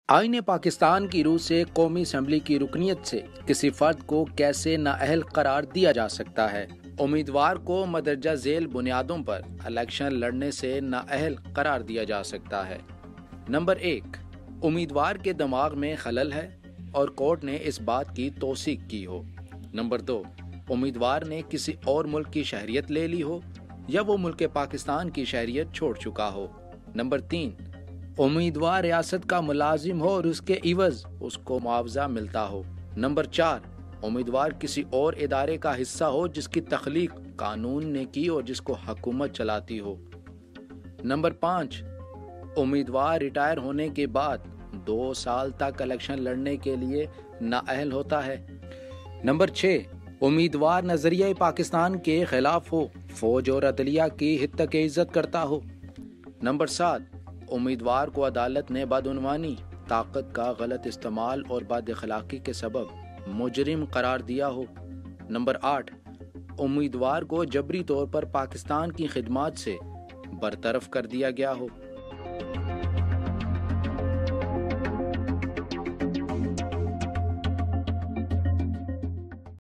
آئین پاکستان کی روح سے قومی اسمبلی کی رکنیت سے کسی فرد کو کیسے نااہل قرار دیا جا سکتا ہے؟ امیدوار کو مندرجہ ذیل بنیادوں پر الیکشن لڑنے سے نااہل قرار دیا جا سکتا ہے۔ نمبر 1، امیدوار کے دماغ میں خلل ہے اور کورٹ نے اس بات کی توثیق کی ہو۔ نمبر 2، امیدوار نے کسی اور ملک کی شہریت لے لی ہو یا وہ ملک پاکستان کی شہریت چھوڑ چکا ہو۔ نمبر 3، امیدوار ریاست کا ملازم ہو اور اس کے عوض اس کو معاوضہ ملتا ہو۔ نمبر 4، امیدوار کسی اور ادارے کا حصہ ہو جس کی تخلیق قانون نے کی اور جس کو حکومت چلاتی ہو۔ نمبر 5، امیدوار ریٹائر ہونے کے بعد 2 سال تک الیکشن لڑنے کے لیے نااہل ہوتا ہے۔ نمبر 6، امیدوار نظریہ پاکستان کے خلاف ہو، فوج اور عدلیہ کی حد تک عزت کرتا ہو۔ نمبر 7، امیدوار کو عدالت نے بدعنوانی، طاقت کا غلط استعمال اور بد اخلاقی کے سبب مجرم قرار دیا ہو۔ نمبر 8، امیدوار کو جبری طور پر پاکستان کی خدمات سے برطرف کر دیا گیا ہو۔